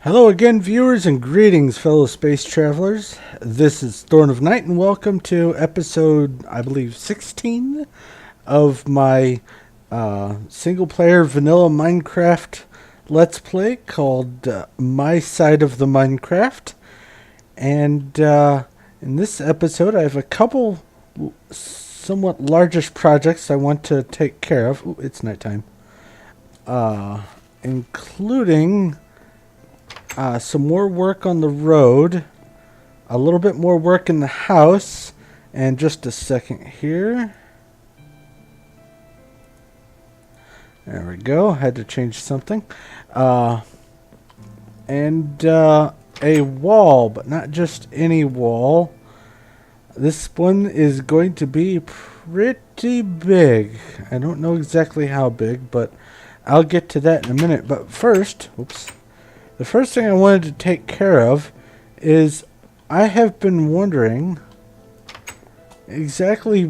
Hello again, viewers, and greetings, fellow space travelers. This is Thorn of Night, and welcome to episode, I believe, 16 of my single-player vanilla Minecraft Let's Play called My Side of the Minecraft. And in this episode, I have a couple somewhat largish projects I want to take care of. Ooh, it's nighttime. Including some more work on the road, a little bit more work in the house, and just a second here. There we go. Had to change something. And a wall, but not just any wall. This one is going to be pretty big. I don't know exactly how big, but I'll get to that in a minute. But first, the first thing I wanted to take care of is I have been wondering exactly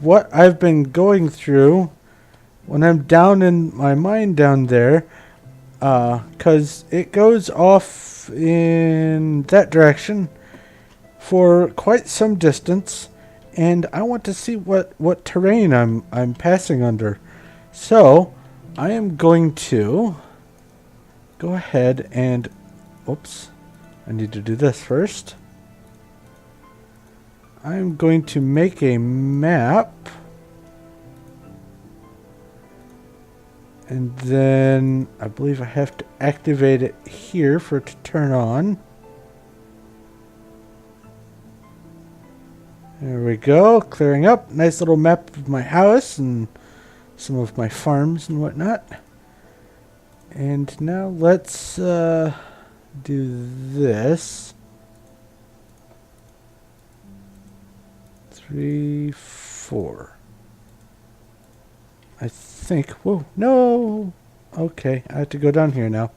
what I've been going through when I'm down in my mine down there, because it goes off in that direction for quite some distance, and I want to see what terrain I'm passing under. So I am going to go ahead and, oops, I need to do this first. I'm going to make a map, and then I believe I have to activate it here for it to turn on. There we go, clearing up. Nice little map of my house and some of my farms and whatnot. And now let's do this. 3, 4. I think. Whoa, no. Okay, I have to go down here now.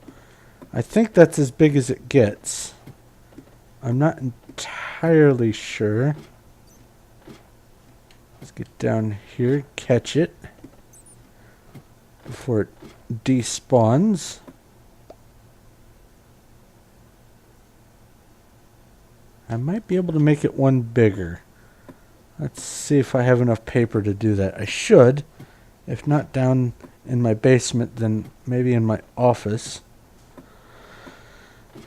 I think that's as big as it gets. I'm not entirely sure. Let's get down here, catch it before it despawns. I might be able to make it one bigger. Let's see if I have enough paper to do that. I should. If not down in my basement, then maybe in my office.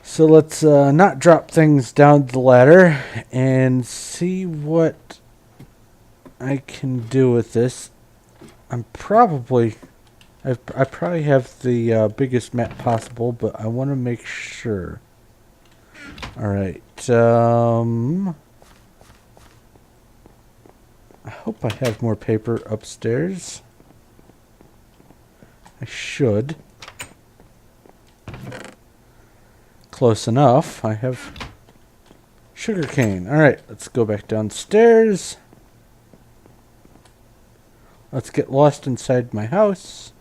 So let's not drop things down the ladder and see what I can do with this. I probably have the biggest map possible, but I want to make sure. Alright, I hope I have more paper upstairs. I should. Close enough. I have sugarcane. Alright, let's go back downstairs. Let's get lost inside my house.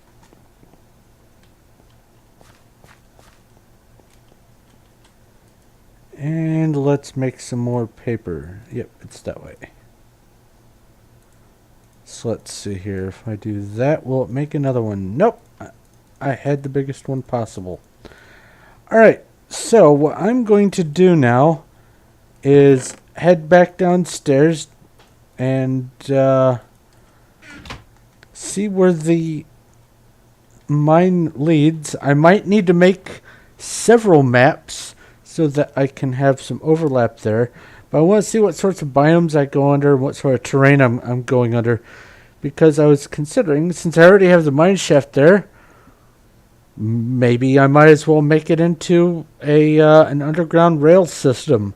And let's make some more paper. Yep, it's that way. So let's see here. If I do that, will it make another one? Nope. I had the biggest one possible. Alright, so what I'm going to do now is head back downstairs and see where the mine leads. I might need to make several maps so that I can have some overlap there. But I want to see what sorts of biomes I go under, what sort of terrain I'm going under. Because I was considering, since I already have the Mineshaft there, maybe I might as well make it into an underground rail system.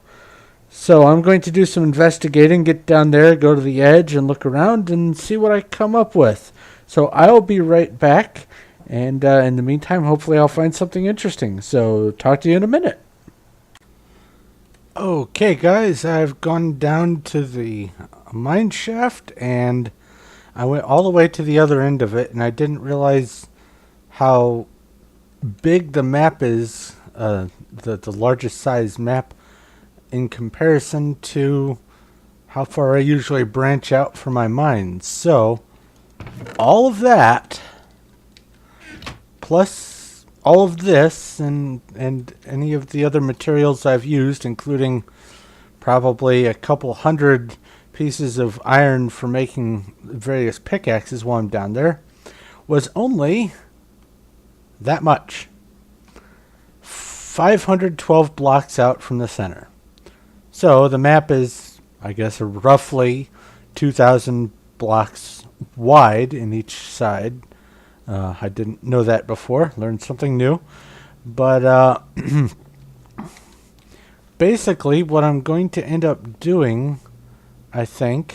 So I'm going to do some investigating, get down there, go to the edge, and look around and see what I come up with. So I'll be right back. And in the meantime, hopefully I'll find something interesting. So talk to you in a minute. Okay, guys, I've gone down to the mine shaft, and I went all the way to the other end of it, and I didn't realize how big the map is, the largest size map, in comparison to how far I usually branch out for my mines. So, all of that, plus all of this and any of the other materials I've used, including probably a couple hundred pieces of iron for making various pickaxes while I'm down there, was only that much. 512 blocks out from the center. So the map is, I guess, roughly 2,000 blocks wide in each side. I didn't know that before. Learned something new. But basically, what I'm going to end up doing, I think,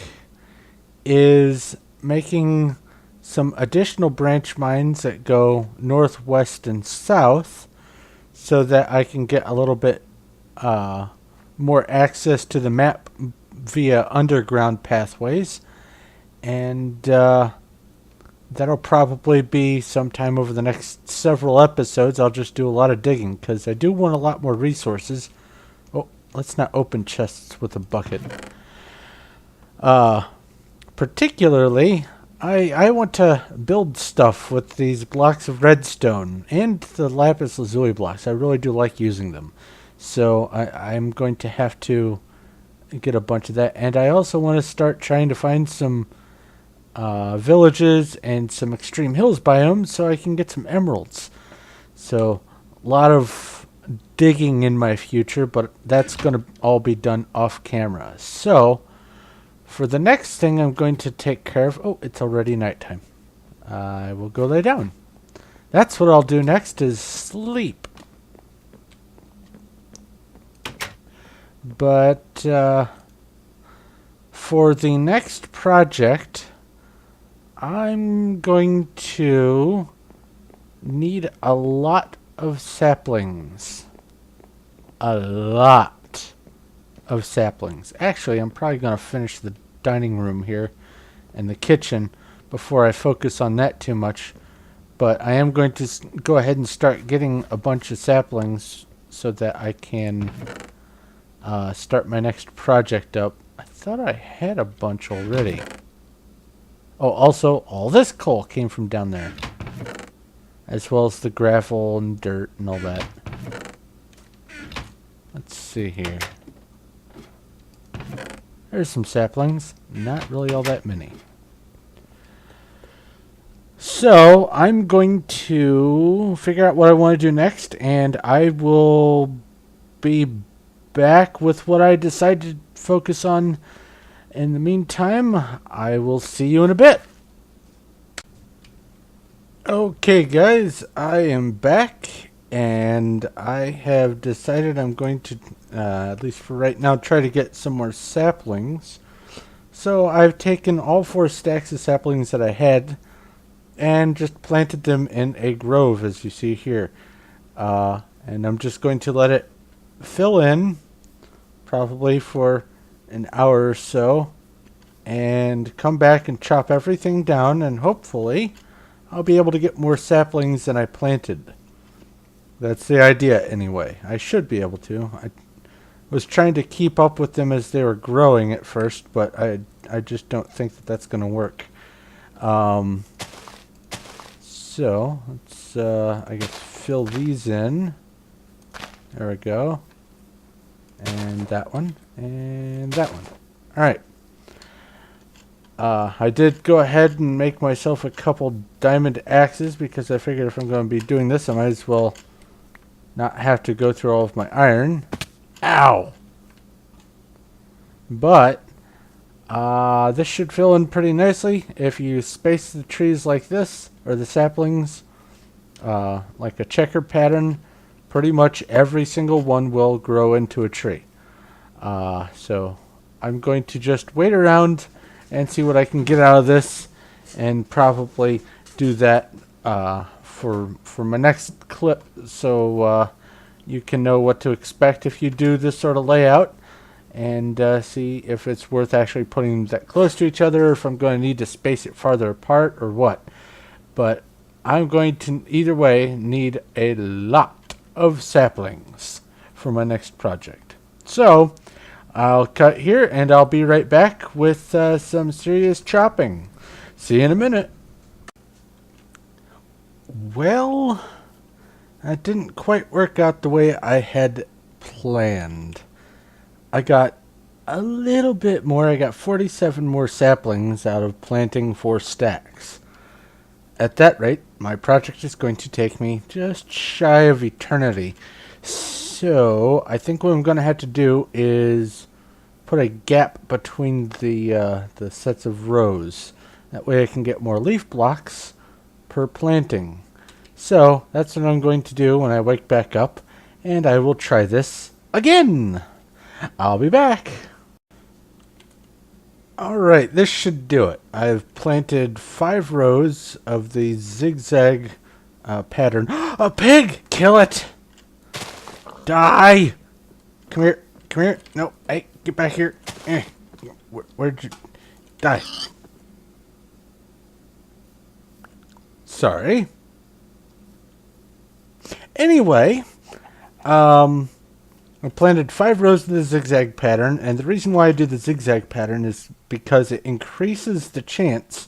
is making some additional branch mines that go north, west, and south so that I can get a little bit more access to the map via underground pathways. And that'll probably be sometime over the next several episodes. I'll just do a lot of digging because I do want a lot more resources. Oh, let's not open chests with a bucket. Particularly, I want to build stuff with these blocks of redstone and the lapis lazuli blocks. I really do like using them. So I'm going to have to get a bunch of that. And I also want to start trying to find some villages and some extreme hills biomes so I can get some emeralds. So a lot of digging in my future, but that's going to all be done off camera. So for the next thing I'm going to take care of... Oh, it's already nighttime. I will go lay down. That's what I'll do next is sleep. But for the next project, I'm going to need a lot of saplings. A lot of saplings. Actually, I'm probably going to finish the dining room here and the kitchen before I focus on that too much. But I am going to go ahead and start getting a bunch of saplings so that I can start my next project up. I thought I had a bunch already. Oh, also, all this coal came from down there. As well as the gravel and dirt and all that. Let's see here. There's some saplings. Not really all that many. So, I'm going to figure out what I want to do next, and I will be back with what I decide to focus on. In the meantime, I will see you in a bit. Okay, guys, I am back, and I have decided I'm going to, at least for right now, try to get some more saplings. So I've taken all 4 stacks of saplings that I had and just planted them in a grove, as you see here. And I'm just going to let it fill in, probably for an hour or so, and come back and chop everything down, and hopefully I'll be able to get more saplings than I planted. That's the idea anyway. I should be able to. I was trying to keep up with them as they were growing at first, but I just don't think that that's going to work. So let's I guess fill these in. There we go. And that one. And that one. Alright. I did go ahead and make myself a couple diamond axes because I figured if I'm going to be doing this, I might as well not have to go through all of my iron. Ow! But this should fill in pretty nicely if you space the trees like this, or the saplings, like a checker pattern. Pretty much every single one will grow into a tree. So I'm going to just wait around and see what I can get out of this, and probably do that for my next clip, so you can know what to expect if you do this sort of layout, and see if it's worth actually putting them that close to each other, or if I'm going to need to space it farther apart or what. But I'm going to either way need a lot of saplings for my next project. So I'll cut here, and I'll be right back with some serious chopping. See you in a minute. Well, That didn't quite work out the way I had planned. I got a little bit more. I got 47 more saplings out of planting 4 stacks. At that rate, my project is going to take me just shy of eternity. So, I think what I'm going to have to do is put a gap between the sets of rows. That way I can get more leaf blocks per planting. So, that's what I'm going to do when I wake back up, and I will try this again. I'll be back. Alright, this should do it. I've planted 5 rows of the zigzag pattern. A pig! Kill it! Die! Come here. Come here. No, hey, get back here. Where'd you... Die. Sorry. Anyway, I planted 5 rows of the zigzag pattern, and the reason why I do the zigzag pattern is because it increases the chance,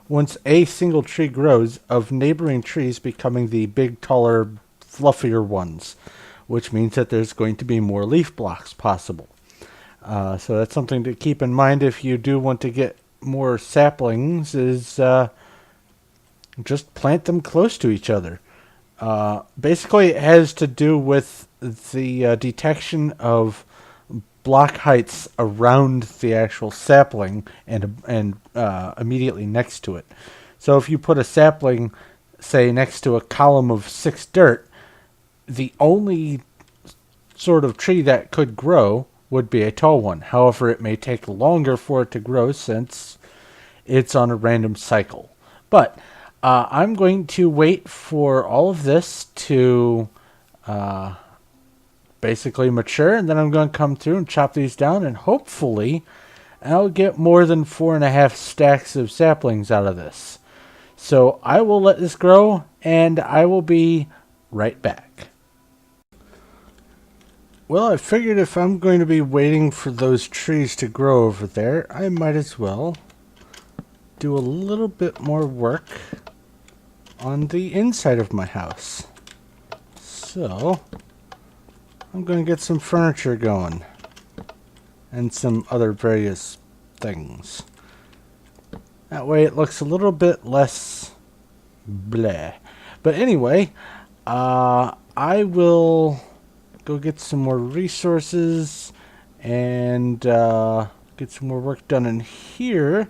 once a single tree grows, of neighboring trees becoming the big, taller, fluffier ones, which means that there's going to be more leaf blocks possible. So that's something to keep in mind if you do want to get more saplings, is just plant them close to each other. Basically, it has to do with the detection of block heights around the actual sapling and immediately next to it. So if you put a sapling, say, next to a column of 6 dirt, the only sort of tree that could grow would be a tall one. However, it may take longer for it to grow since it's on a random cycle. But I'm going to wait for all of this to basically mature, and then I'm going to come through and chop these down, and hopefully I'll get more than 4.5 stacks of saplings out of this. So I will let this grow, and I will be right back. Well, I figured if I'm going to be waiting for those trees to grow over there, I might as well do a little bit more work on the inside of my house. So, I'm going to get some furniture going and some other various things. That way it looks a little bit less bleh. But anyway, I will go get some more resources and get some more work done in here.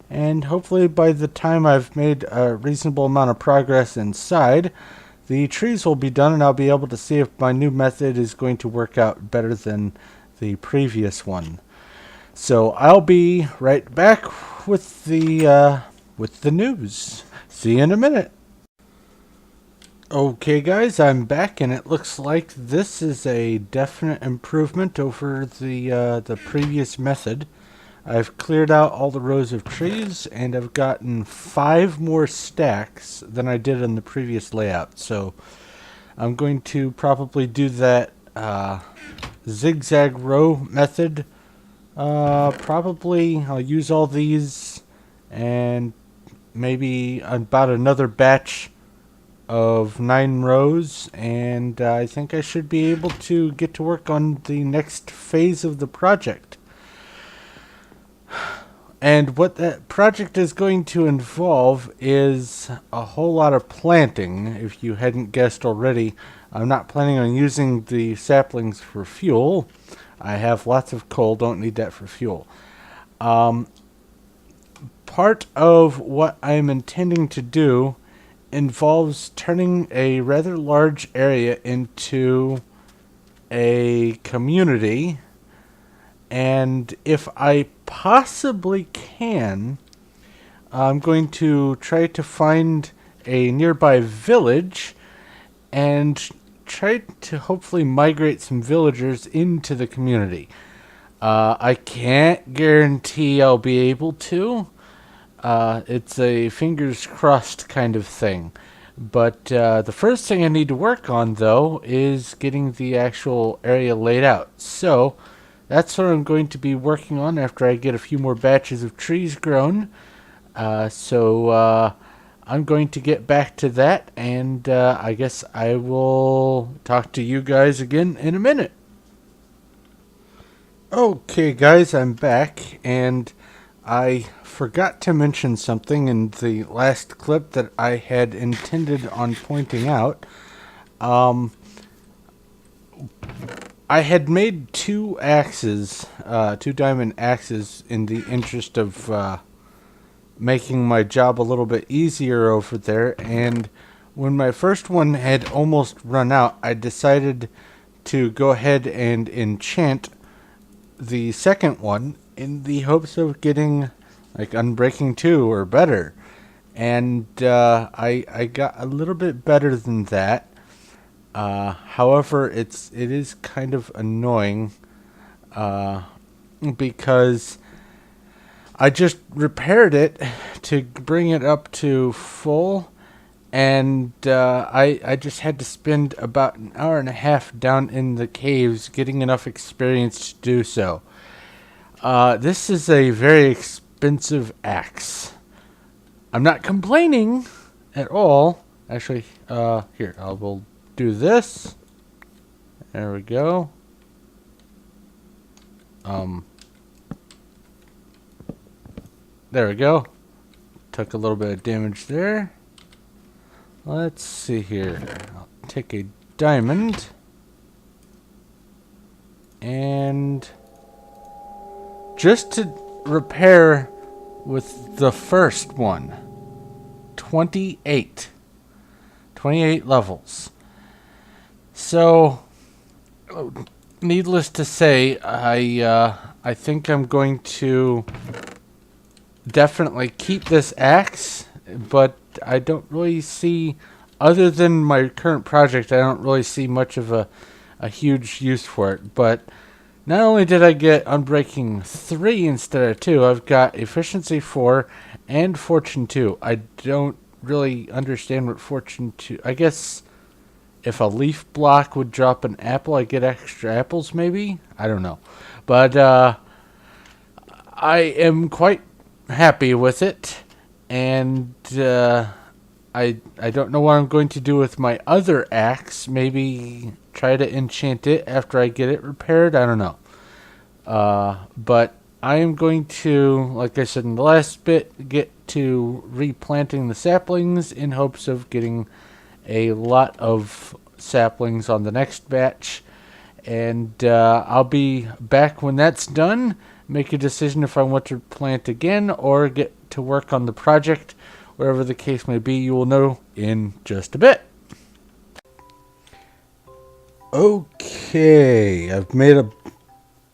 And hopefully by the time I've made a reasonable amount of progress inside, the trees will be done, and I'll be able to see if my new method is going to work out better than the previous one. So I'll be right back with the news. See you in a minute. Okay guys, I'm back, and it looks like this is a definite improvement over the previous method. I've cleared out all the rows of trees, and I've gotten 5 more stacks than I did in the previous layout. So I'm going to probably do that zigzag row method. Probably I'll use all these and maybe about another batch of 9 rows, and I think I should be able to get to work on the next phase of the project. And what that project is going to involve is a whole lot of planting. If you hadn't guessed already, I'm not planning on using the saplings for fuel. I have lots of coal, don't need that for fuel. Part of what I'm intending to do involves turning a rather large area into a community, and if I possibly can, I'm going to try to find a nearby village and try to hopefully migrate some villagers into the community. I can't guarantee I'll be able to. It's a fingers crossed kind of thing. But the first thing I need to work on, though, is getting the actual area laid out. So that's what I'm going to be working on after I get a few more batches of trees grown. So I'm going to get back to that, and I guess I will talk to you guys again in a minute. Okay, guys, I'm back, and I forgot to mention something in the last clip that I had intended on pointing out. I had made two axes, two diamond axes, in the interest of making my job a little bit easier over there, and when my first one had almost run out, I decided to go ahead and enchant the second one in the hopes of getting like Unbreaking 2 or better. And I got a little bit better than that. However, it is kind of annoying because I just repaired it to bring it up to full, and I just had to spend about an hour and a half down in the caves getting enough experience to do so. This is a very expensive axe. I'm not complaining at all. Actually, here, I will do this. There we go. There we go. Took a little bit of damage there. Let's see here. I'll take a diamond. And just to repair with the first one. 28 levels. So, needless to say, I think I'm going to definitely keep this axe, but I don't really see, other than my current project, I don't really see much of a huge use for it. But not only did I get Unbreaking 3 instead of 2, I've got Efficiency 4 and Fortune 2. I don't really understand what Fortune 2... I guess if a leaf block would drop an apple, I get extra apples maybe? I don't know. But I am quite happy with it, and I don't know what I'm going to do with my other axe. Maybe try to enchant it after I get it repaired. I don't know. But I am going to, like I said in the last bit, get to replanting the saplings in hopes of getting a lot of saplings on the next batch. And I'll be back when that's done. Make a decision if I want to plant again or get to work on the project. Wherever the case may be, you will know in just a bit. Okay, I've made a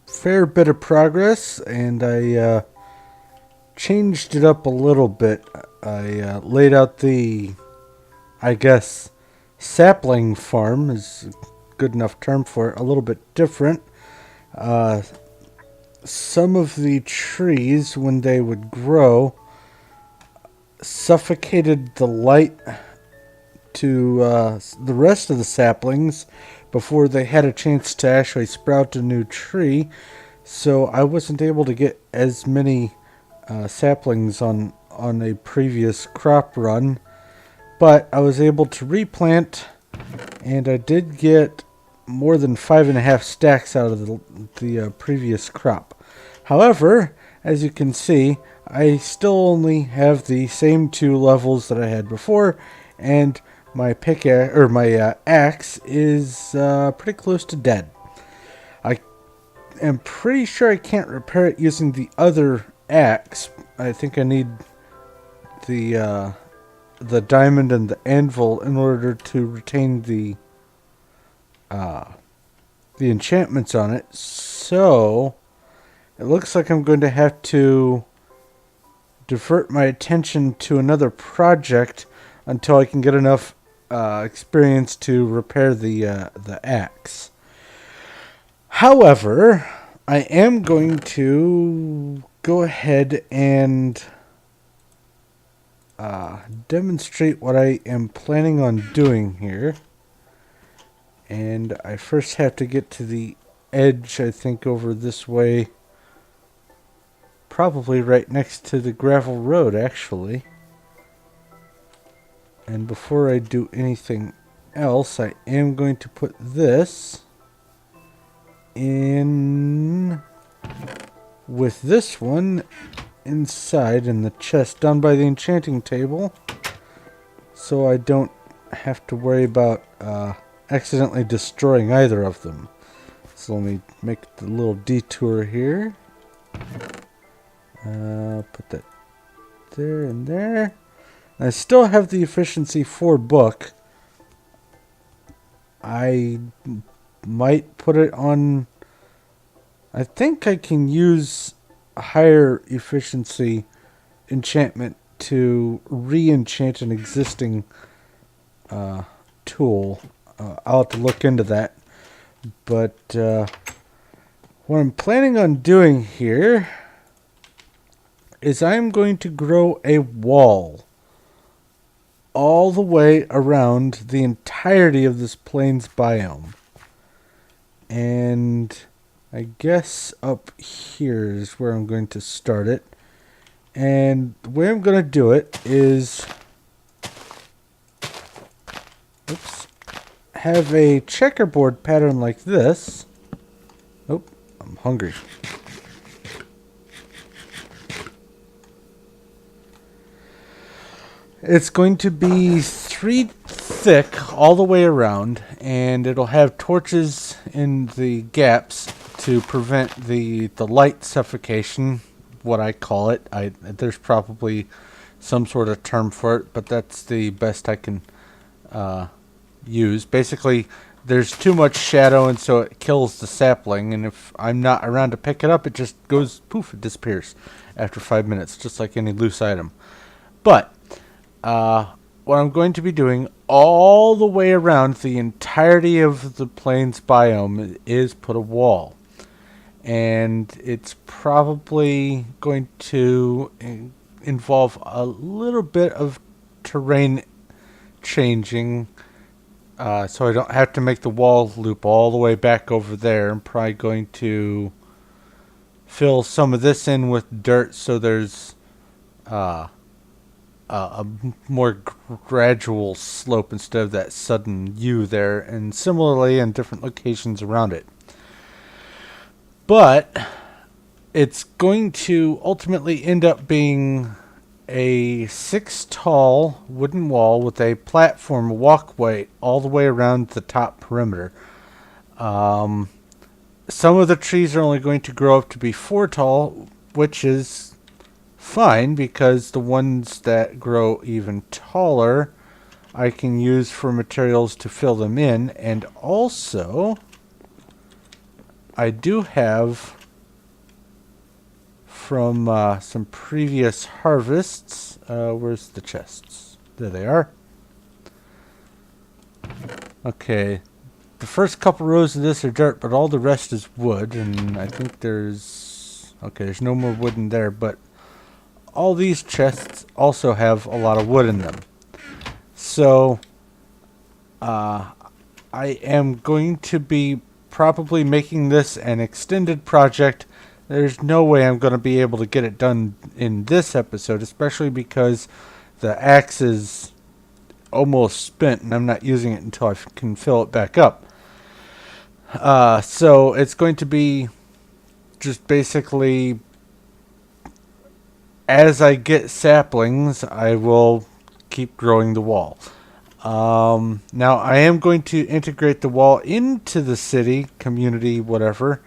fair bit of progress, and I changed it up a little bit. I laid out the, I guess, sapling farm is a good enough term for it, a little bit different. Some of the trees, when they would grow, suffocated the light to the rest of the saplings before they had a chance to actually sprout a new tree. So I wasn't able to get as many saplings on a previous crop run, but I was able to replant, and I did get more than 5.5 stacks out of the previous crop. However, as you can see, I still only have the same 2 levels that I had before, and my pickaxe or my axe is pretty close to dead. I am pretty sure I can't repair it using the other axe. I think I need the diamond and the anvil in order to retain the enchantments on it. So it looks like I'm going to have to divert my attention to another project until I can get enough experience to repair the axe. However, I am going to go ahead and demonstrate what I am planning on doing here. And I first have to get to the edge, I think, over this way. Probably right next to the gravel road, actually. And before I do anything else, I am going to put this in with this one inside in the chest down by the enchanting table, so I don't have to worry about accidentally destroying either of them. So let me make the little detour here. Put that there and there. I still have the efficiency 4 book. I might put it on. I think I can use a higher efficiency enchantment to re-enchant an existing tool. I'll have to look into that. But what I'm planning on doing here is I'm going to grow a wall all the way around the entirety of this plains biome. And I guess up here is where I'm going to start it. And the way I'm going to do it is have a checkerboard pattern like this. Oh, I'm hungry. It's going to be 3 thick all the way around, and it'll have torches in the gaps to prevent the light suffocation, what I call it. There's probably some sort of term for it, but that's the best I can use. Basically, there's too much shadow, and so it kills the sapling, and if I'm not around to pick it up, it just goes poof, it disappears after 5 minutes, just like any loose item. But what I'm going to be doing all the way around the entirety of the plains biome is put a wall. And it's probably going to involve a little bit of terrain changing, so I don't have to make the wall loop all the way back over there. I'm probably going to fill some of this in with dirt so there's a more gradual slope instead of that sudden U there, and similarly in different locations around it. But it's going to ultimately end up being a 6 tall wooden wall with a platform walkway all the way around the top perimeter. Some of the trees are only going to grow up to be 4 tall, which is fine because the ones that grow even taller I can use for materials to fill them in. And also I do have from some previous harvests, where's the chests? There they are. Okay, the first couple rows of this are dirt, but all the rest is wood, and I think there's no more wood in there, but all these chests also have a lot of wood in them. So I am going to be probably making this an extended project. There's no way I'm going to be able to get it done in this episode, especially because the axe is almost spent and I'm not using it until I can fill it back up. So it's going to be just basically, as I get saplings, I will keep growing the wall. Now I am going to integrate the wall into the city, community, whatever.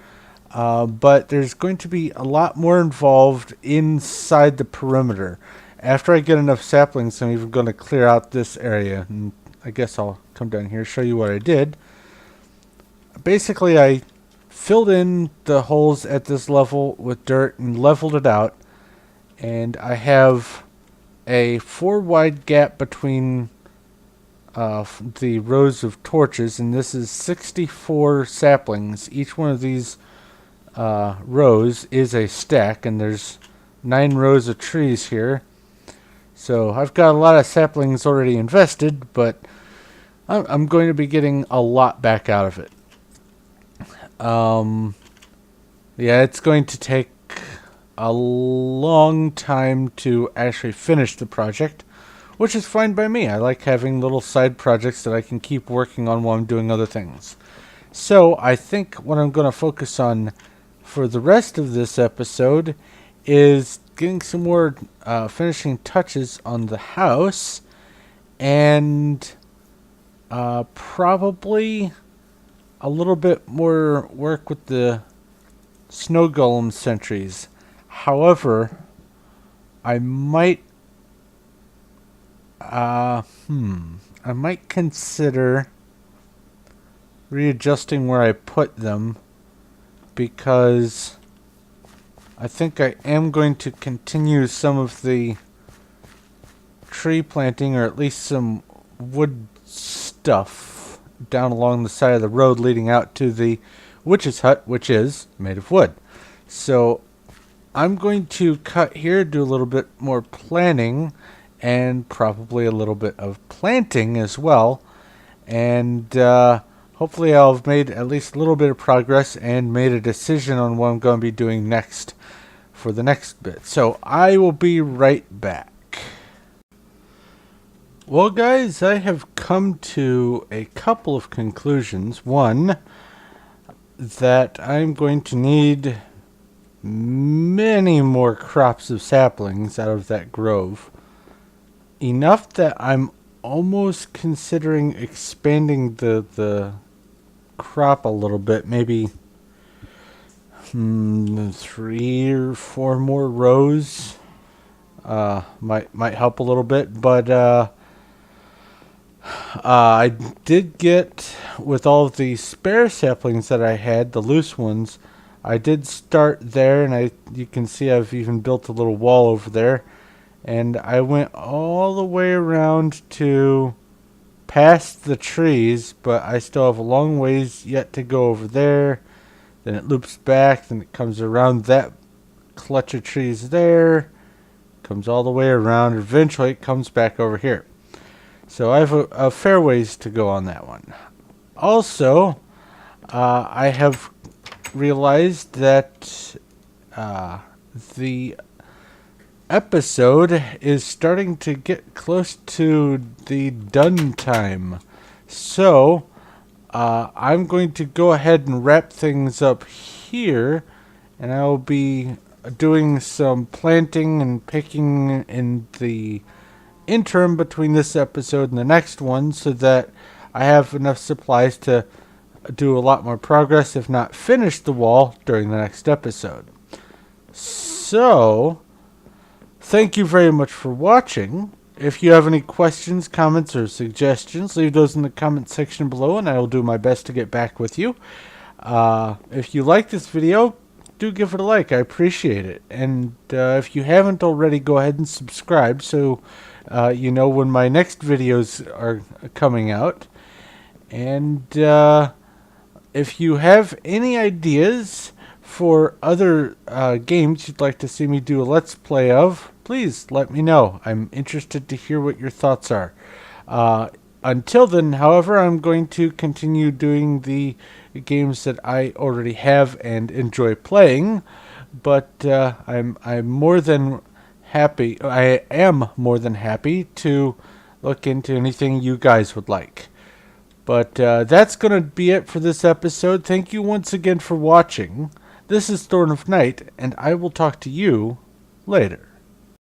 But there's going to be a lot more involved inside the perimeter. After I get enough saplings, I'm even going to clear out this area. And I guess I'll come down here and show you what I did. Basically, I filled in the holes at this level with dirt and leveled it out. And I have a 4 wide gap between the rows of torches. And this is 64 saplings. Each one of these rows is a stack, and there's 9 rows of trees here. So I've got a lot of saplings already invested, but I'm going to be getting a lot back out of it. Yeah, it's going to take a long time to actually finish the project, which is fine by me. I like having little side projects that I can keep working on while I'm doing other things. So I think what I'm going to focus on for the rest of this episode is getting some more finishing touches on the house, and probably a little bit more work with the snow golem sentries. However, I might I might consider readjusting where I put them, because I think I am going to continue some of the tree planting, or at least some wood stuff, down along the side of the road leading out to the witch's hut, which is made of wood. So I'm going to cut here, do a little bit more planning, and probably a little bit of planting as well. And hopefully I'll have made at least a little bit of progress and made a decision on what I'm going to be doing next for the next bit. So I will be right back. Well, guys, I have come to a couple of conclusions. One, that I'm going to need many more crops of saplings out of that grove. Enough that I'm almost considering expanding the crop a little bit. Maybe 3 or 4 more rows might help a little bit. But I did get, with all of the spare saplings that I had, the loose ones, I did start there, and you can see I've even built a little wall over there. And I went all the way around to past the trees, but I still have a long ways yet to go over there. Then it loops back, then it comes around that clutch of trees there, comes all the way around, eventually it comes back over here. So I have a fair ways to go on that one. Also, I have realized that the episode is starting to get close to the done time. So I'm going to go ahead and wrap things up here, and I'll be doing some planting and picking in the interim between this episode and the next one, so that I have enough supplies to do a lot more progress, if not finish the wall during the next episode. So thank you very much for watching. If you have any questions, comments, or suggestions, leave those in the comment section below, and I will do my best to get back with you. If you like this video, do give it a like. I appreciate it. And if you haven't already, go ahead and subscribe, so you know when my next videos are coming out. And if you have any ideas for other games you'd like to see me do a Let's Play of, please let me know. I'm interested to hear what your thoughts are. Until then, however, I'm going to continue doing the games that I already have and enjoy playing. But I'm more than happy. I am more than happy to look into anything you guys would like. But that's going to be it for this episode. Thank you once again for watching. This is Thorn of Night, and I will talk to you later.